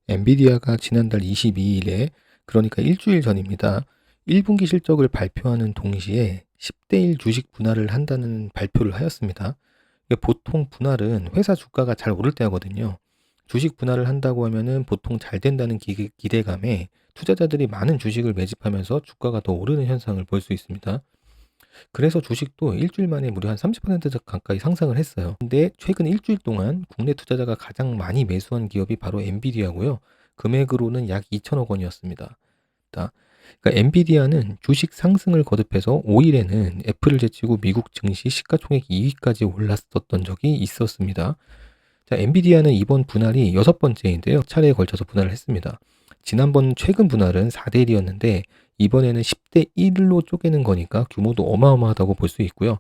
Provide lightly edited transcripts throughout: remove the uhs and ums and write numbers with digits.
엔비디아가 지난달 22일에, 그러니까 일주일 전입니다. 1분기 실적을 발표하는 동시에 10대 1 주식 분할을 한다는 발표를 하였습니다. 보통 분할은 회사 주가가 잘 오를 때 하거든요. 주식 분할을 한다고 하면은 보통 잘 된다는 기대감에 투자자들이 많은 주식을 매집하면서 주가가 더 오르는 현상을 볼 수 있습니다. 그래서 주식도 일주일 만에 무려 한 30% 가까이 상승을 했어요. 근데 최근 일주일 동안 국내 투자자가 가장 많이 매수한 기업이 바로 엔비디아고요. 금액으로는 약 2천억 원이었습니다. 그러니까 엔비디아는 주식 상승을 거듭해서 5일에는 애플을 제치고 미국 증시 시가총액 2위까지 올랐었던 적이 있었습니다. 자, 엔비디아는 이번 분할이 6번째인데요. 차례에 걸쳐서 분할을 했습니다. 지난번 최근 분할은 4대 1이었는데 이번에는 10대 1로 쪼개는 거니까 규모도 어마어마하다고 볼 수 있고요.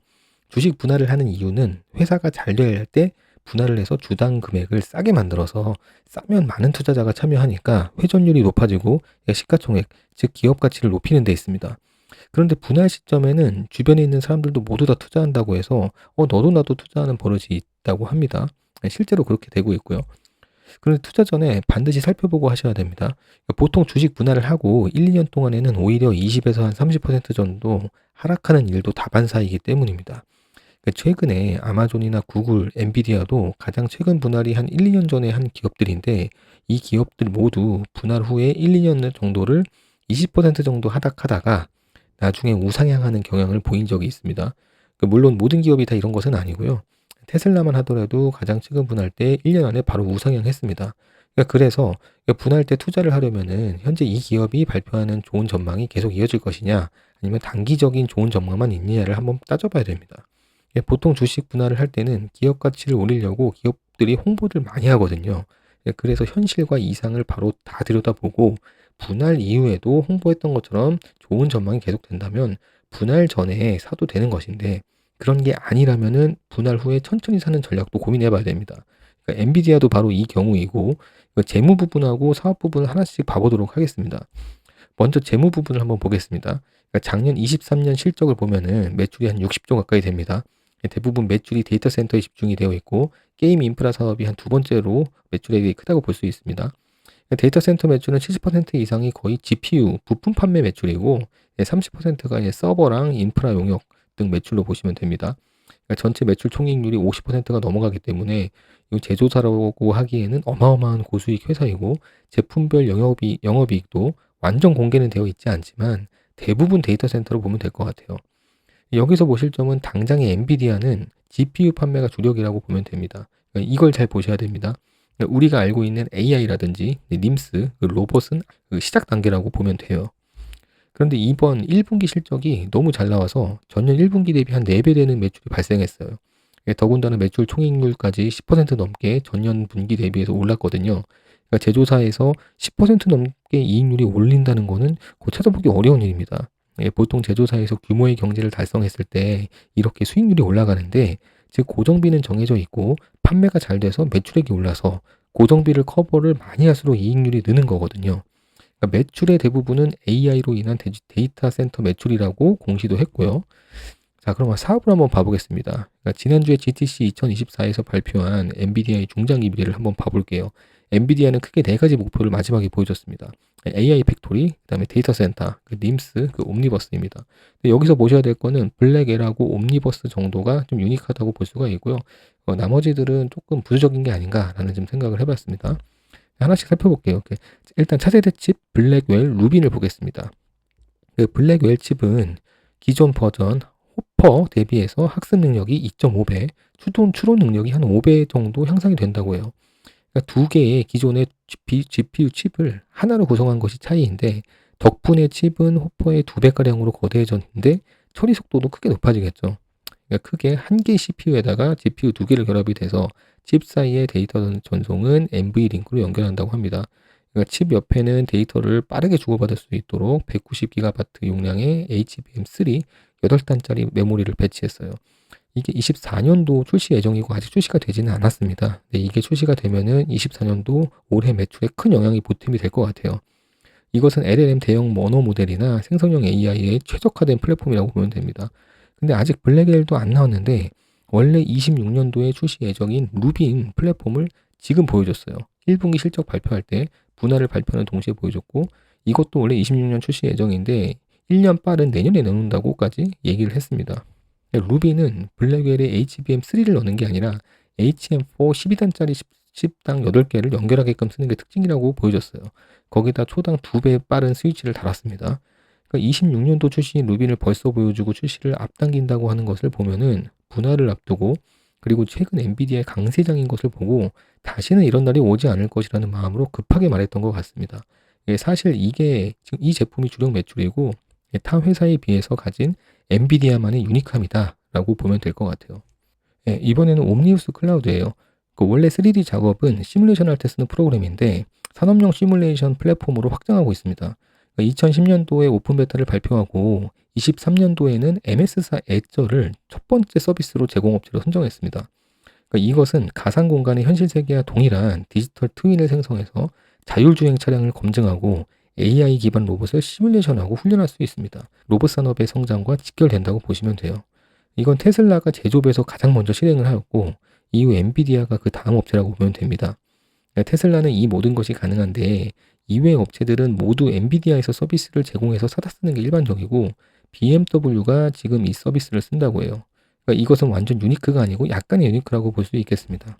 주식 분할을 하는 이유는 회사가 잘 될 때 분할을 해서 주당 금액을 싸게 만들어서 싸면 많은 투자자가 참여하니까 회전율이 높아지고 시가총액, 즉 기업 가치를 높이는 데 있습니다. 그런데 분할 시점에는 주변에 있는 사람들도 모두 다 투자한다고 해서 너도 나도 투자하는 버릇이 있다고 합니다. 실제로 그렇게 되고 있고요. 그런데 투자 전에 반드시 살펴보고 하셔야 됩니다. 보통 주식 분할을 하고 1, 2년 동안에는 오히려 20에서 한 30% 정도 하락하는 일도 다반사이기 때문입니다. 최근에 아마존이나 구글, 엔비디아도 가장 최근 분할이 한 1, 2년 전에 한 기업들인데 이 기업들 모두 분할 후에 1, 2년 정도를 20% 정도 하락하다가 나중에 우상향하는 경향을 보인 적이 있습니다. 물론 모든 기업이 다 이런 것은 아니고요. 테슬라만 하더라도 가장 최근 분할 때 1년 안에 바로 우상향했습니다. 그래서 분할 때 투자를 하려면은 현재 이 기업이 발표하는 좋은 전망이 계속 이어질 것이냐 아니면 단기적인 좋은 전망만 있느냐를 한번 따져봐야 됩니다. 보통 주식 분할을 할 때는 기업 가치를 올리려고 기업들이 홍보를 많이 하거든요. 그래서 현실과 이상을 바로 다 들여다보고 분할 이후에도 홍보했던 것처럼 좋은 전망이 계속된다면 분할 전에 사도 되는 것인데 그런 게 아니라면은 분할 후에 천천히 사는 전략도 고민해 봐야 됩니다. 그러니까 엔비디아도 바로 이 경우이고 재무 부분하고 사업 부분을 하나씩 봐보도록 하겠습니다. 먼저 재무 부분을 한번 보겠습니다. 그러니까 작년 23년 실적을 보면은 매출이 한 60조 가까이 됩니다. 대부분 매출이 데이터 센터에 집중이 되어 있고 게임 인프라 사업이 한 두 번째로 매출액이 크다고 볼 수 있습니다. 데이터 센터 매출은 70% 이상이 거의 GPU 부품 판매 매출이고 30%가 이제 서버랑 인프라 용역 등 매출로 보시면 됩니다. 그러니까 전체 매출 총이익률이 50%가 넘어가기 때문에 이 제조사라고 하기에는 어마어마한 고수익 회사이고 제품별 영업이익도 완전 공개는 되어 있지 않지만 대부분 데이터 센터로 보면 될 것 같아요. 여기서 보실 점은 당장의 엔비디아는 GPU 판매가 주력이라고 보면 됩니다. 그러니까 이걸 잘 보셔야 됩니다. 그러니까 우리가 알고 있는 AI라든지 님스, 로봇은 시작 단계라고 보면 돼요. 그런데 이번 1분기 실적이 너무 잘 나와서 전년 1분기 대비 한 4배 되는 매출이 발생했어요. 더군다나 매출 총이익률까지 10% 넘게 전년 분기 대비해서 올랐거든요. 그러니까 제조사에서 10% 넘게 이익률이 올린다는 거는 곧 찾아보기 어려운 일입니다. 보통 제조사에서 규모의 경제를 달성했을 때 이렇게 수익률이 올라가는데 즉 고정비는 정해져 있고 판매가 잘 돼서 매출액이 올라서 고정비를 커버를 많이 할수록 이익률이 느는 거거든요. 그러니까 매출의 대부분은 AI로 인한 데이터 센터 매출이라고 공시도 했고요. 자, 그럼 사업을 한번 봐보겠습니다. 그러니까 지난주에 GTC 2024에서 발표한 엔비디아의 중장기 미래를 한번 봐볼게요. 엔비디아는 크게 4가지 목표를 마지막에 보여줬습니다. AI 팩토리, 그 다음에 데이터 센터, 님스, 옴니버스입니다. 여기서 보셔야 될 거는 블랙에라고 옴니버스 정도가 좀 유니크하다고 볼 수가 있고요. 나머지들은 조금 부수적인 게 아닌가라는 좀 생각을 해봤습니다. 하나씩 살펴볼게요. 일단 차세대 칩 블랙웰 루빈을 보겠습니다. 블랙웰 칩은 기존 버전 호퍼 대비해서 학습 능력이 2.5배, 추론 능력이 한 5배 정도 향상이 된다고 해요. 그러니까 두 개의 기존의 GPU 칩을 하나로 구성한 것이 차이인데 덕분에 칩은 호퍼의 2배가량으로 거대해졌는데 처리 속도도 크게 높아지겠죠. 그러니까 크게 한 개의 CPU에다가 GPU 2개를 결합이 돼서 칩 사이의 데이터 전송은 NV링크로 연결한다고 합니다. 그러니까 칩 옆에는 데이터를 빠르게 주고받을 수 있도록 190GB 용량의 HBM3 8단짜리 메모리를 배치했어요. 이게 24년도 출시 예정이고 아직 출시가 되지는 않았습니다. 이게 출시가 되면은 24년도 올해 매출에 큰 영향이 보탬이 될 것 같아요. 이것은 LLM 대형 언어 모델이나 생성형 AI에 최적화된 플랫폼이라고 보면 됩니다. 근데 아직 블랙웰도 안 나왔는데 원래 26년도에 출시 예정인 루빈 플랫폼을 지금 보여줬어요. 1분기 실적 발표할 때 분할을 발표하는 동시에 보여줬고 이것도 원래 26년 출시 예정인데 1년 빠른 내년에 넣는다고까지 얘기를 했습니다. 루비는 블랙웰에 HBM3를 넣는 게 아니라 HM4 12단짜리 10당 8개를 연결하게끔 쓰는 게 특징이라고 보여줬어요. 거기다 초당 2배 빠른 스위치를 달았습니다. 그러니까 26년도 출시인 루비를 벌써 보여주고 출시를 앞당긴다고 하는 것을 보면은 분할을 앞두고 그리고 최근 엔비디아의 강세장인 것을 보고 다시는 이런 날이 오지 않을 것이라는 마음으로 급하게 말했던 것 같습니다. 사실 이게 지금 이 제품이 주력 매출이고 타 회사에 비해서 가진 엔비디아만의 유니크함이다라고 보면 될 것 같아요. 이번에는 옴니우스 클라우드예요. 원래 3D 작업은 시뮬레이션 할 때 쓰는 프로그램인데 산업용 시뮬레이션 플랫폼으로 확장하고 있습니다. 2010년도에 오픈 베타를 발표하고 23년도에는 MS사 애저를 첫 번째 서비스로 제공업체로 선정했습니다. 이것은 가상 공간의 현실 세계와 동일한 디지털 트윈을 생성해서 자율주행 차량을 검증하고 AI 기반 로봇을 시뮬레이션하고 훈련할 수 있습니다. 로봇 산업의 성장과 직결된다고 보시면 돼요. 이건 테슬라가 제조업에서 가장 먼저 실행을 하였고 이후 엔비디아가 그 다음 업체라고 보면 됩니다. 테슬라는 이 모든 것이 가능한데 이외의 업체들은 모두 엔비디아에서 서비스를 제공해서 사다 쓰는 게 일반적이고 BMW가 지금 이 서비스를 쓴다고 해요. 그러니까 이것은 완전 유니크가 아니고 약간의 유니크라고 볼 수 있겠습니다.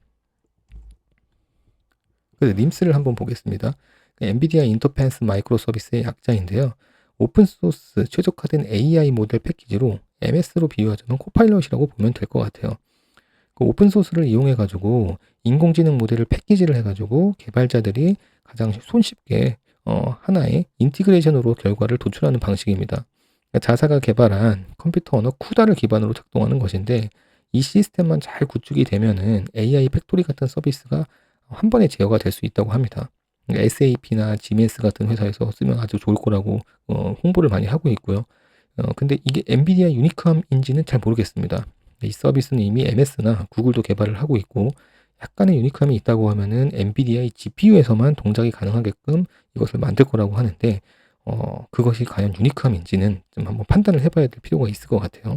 그래서 님스를 한번 보겠습니다. 엔비디아 인터펜스 마이크로 서비스의 약자인데요. 오픈소스 최적화된 AI 모델 패키지로 MS로 비유하자면 코파일럿이라고 보면 될 것 같아요. 오픈소스를 이용해가지고 인공지능 모델을 패키지를 해가지고 개발자들이 가장 손쉽게 하나의 인티그레이션으로 결과를 도출하는 방식입니다. 자사가 개발한 컴퓨터 언어 쿠다를 기반으로 작동하는 것인데 이 시스템만 잘 구축이 되면은 AI 팩토리 같은 서비스가 한 번에 제어가 될 수 있다고 합니다. SAP나 GMS 같은 회사에서 쓰면 아주 좋을 거라고 홍보를 많이 하고 있고요. 근데 이게 엔비디아 유니크함인지는 잘 모르겠습니다. 이 서비스는 이미 MS나 구글도 개발을 하고 있고 약간의 유니크함이 있다고 하면은 엔비디아의 GPU에서만 동작이 가능하게끔 이것을 만들 거라고 하는데 그것이 과연 유니크함인지는 좀 한번 판단을 해봐야 될 필요가 있을 것 같아요.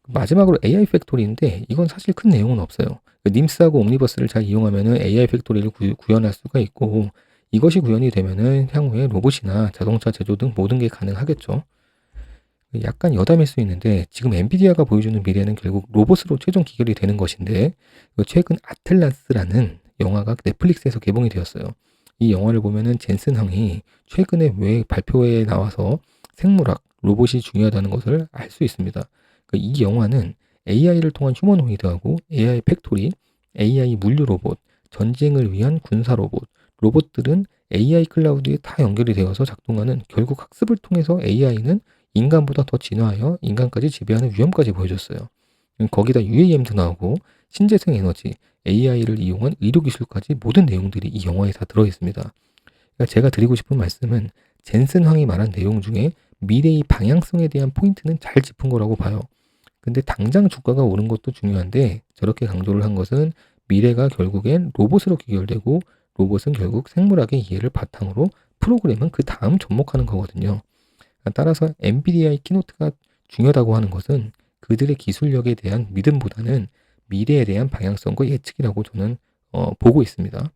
마지막으로 AI 팩토리인데 이건 사실 큰 내용은 없어요. 님스하고 옴니버스를 잘 이용하면은 AI 팩토리를 구현할 수가 있고 이것이 구현이 되면은 향후에 로봇이나 자동차 제조 등 모든 게 가능하겠죠. 약간 여담일 수 있는데 지금 엔비디아가 보여주는 미래는 결국 로봇으로 최종 기결이 되는 것인데 최근 아틀라스라는 영화가 넷플릭스에서 개봉이 되었어요. 이 영화를 보면은 젠슨 황이 최근에 왜 발표회에 나와서 생물학, 로봇이 중요하다는 것을 알 수 있습니다. 이 영화는 AI를 통한 휴머노이드하고 AI 팩토리, AI 물류 로봇, 전쟁을 위한 군사 로봇, 로봇들은 AI 클라우드에 다 연결이 되어서 작동하는 결국 학습을 통해서 AI는 인간보다 더 진화하여 인간까지 지배하는 위험까지 보여줬어요. 거기다 UAM도 나오고 신재생 에너지, AI를 이용한 의료기술까지 모든 내용들이 이 영화에 다 들어있습니다. 그러니까 제가 드리고 싶은 말씀은 젠슨 황이 말한 내용 중에 미래의 방향성에 대한 포인트는 잘 짚은 거라고 봐요. 근데 당장 주가가 오른 것도 중요한데 저렇게 강조를 한 것은 미래가 결국엔 로봇으로 귀결되고 로봇은 결국 생물학의 이해를 바탕으로 프로그램은 그 다음 접목하는 거거든요. 따라서 엔비디아의 키노트가 중요하다고 하는 것은 그들의 기술력에 대한 믿음보다는 미래에 대한 방향성과 예측이라고 저는 보고 있습니다.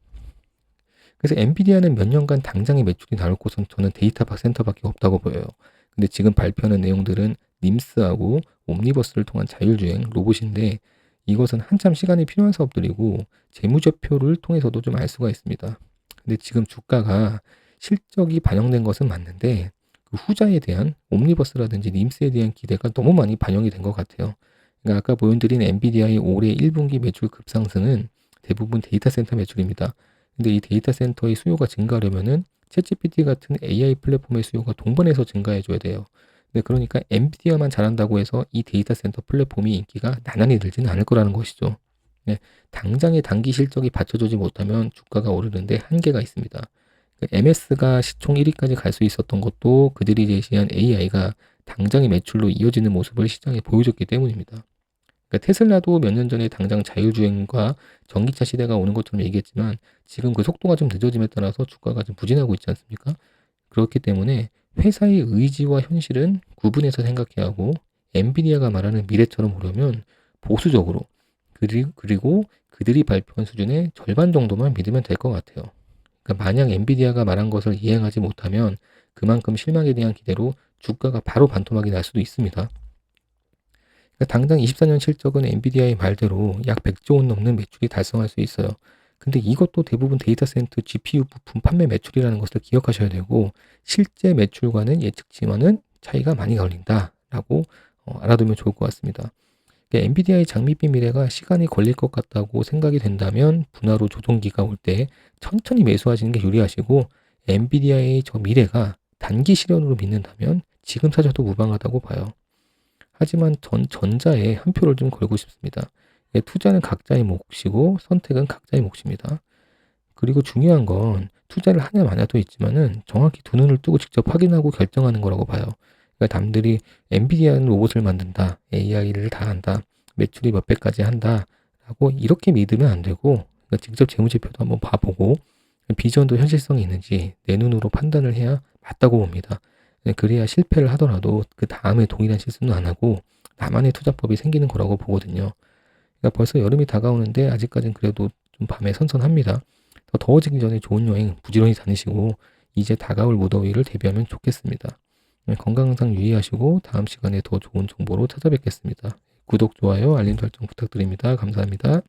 그래서 엔비디아는 몇 년간 당장의 매출이 나올 곳은 저는 데이터 센터밖에 없다고 보여요. 근데 지금 발표하는 내용들은 님스하고 옴니버스를 통한 자율주행 로봇인데 이것은 한참 시간이 필요한 사업들이고 재무제표를 통해서도 좀 알 수가 있습니다. 근데 지금 주가가 실적이 반영된 것은 맞는데 그 후자에 대한 옴니버스라든지 님스에 대한 기대가 너무 많이 반영이 된 것 같아요. 그러니까 아까 보여드린 엔비디아의 올해 1분기 매출 급상승은 대부분 데이터 센터 매출입니다. 근데 이 데이터 센터의 수요가 증가하려면은 챗GPT 같은 AI 플랫폼의 수요가 동반해서 증가해줘야 돼요. 근데 그러니까 엔비디아만 잘한다고 해서 이 데이터 센터 플랫폼이 인기가 나날이 늘지는 않을 거라는 것이죠. 네, 당장의 단기 실적이 받쳐주지 못하면 주가가 오르는데 한계가 있습니다. MS가 시총 1위까지 갈 수 있었던 것도 그들이 제시한 AI가 당장의 매출로 이어지는 모습을 시장에 보여줬기 때문입니다. 그러니까 테슬라도 몇 년 전에 당장 자율주행과 전기차 시대가 오는 것처럼 얘기했지만 지금 그 속도가 좀 늦어짐에 따라서 주가가 좀 부진하고 있지 않습니까? 그렇기 때문에 회사의 의지와 현실은 구분해서 생각해야 하고 엔비디아가 말하는 미래처럼 오려면 보수적으로 그리고 그들이 발표한 수준의 절반 정도만 믿으면 될 것 같아요. 그러니까 만약 엔비디아가 말한 것을 이행하지 못하면 그만큼 실망에 대한 기대로 주가가 바로 반토막이 날 수도 있습니다. 그러니까 당장 24년 실적은 엔비디아의 말대로 약 100조 원 넘는 매출이 달성할 수 있어요. 근데 이것도 대부분 데이터 센터 GPU 부품 판매 매출이라는 것을 기억하셔야 되고, 실제 매출과는 예측치와는 차이가 많이 걸린다라고 알아두면 좋을 것 같습니다. 그러니까 엔비디아의 장밋빛 미래가 시간이 걸릴 것 같다고 생각이 된다면 분할 조정기가 올 때 천천히 매수하시는 게 유리하시고, 엔비디아의 저 미래가 단기 실현으로 믿는다면 지금 사셔도 무방하다고 봐요. 하지만 전자에 한 표를 좀 걸고 싶습니다. 투자는 각자의 몫이고 선택은 각자의 몫입니다. 그리고 중요한 건 투자를 하냐 마냐도 있지만은 정확히 두 눈을 뜨고 직접 확인하고 결정하는 거라고 봐요. 그러니까 남들이 엔비디아는 로봇을 만든다, AI를 다 한다, 매출이 몇 배까지 한다라고 이렇게 믿으면 안 되고, 그러니까 직접 재무제표도 한번 봐보고 비전도 현실성이 있는지 내 눈으로 판단을 해야 맞다고 봅니다. 그래야 실패를 하더라도 그 다음에 동일한 실수는 안 하고 나만의 투자법이 생기는 거라고 보거든요. 그러니까 벌써 여름이 다가오는데 아직까지는 그래도 좀 밤에 선선합니다. 더 더워지기 전에 좋은 여행 부지런히 다니시고 이제 다가올 무더위를 대비하면 좋겠습니다. 건강 항상 유의하시고 다음 시간에 더 좋은 정보로 찾아뵙겠습니다. 구독, 좋아요, 알림 설정 부탁드립니다. 감사합니다.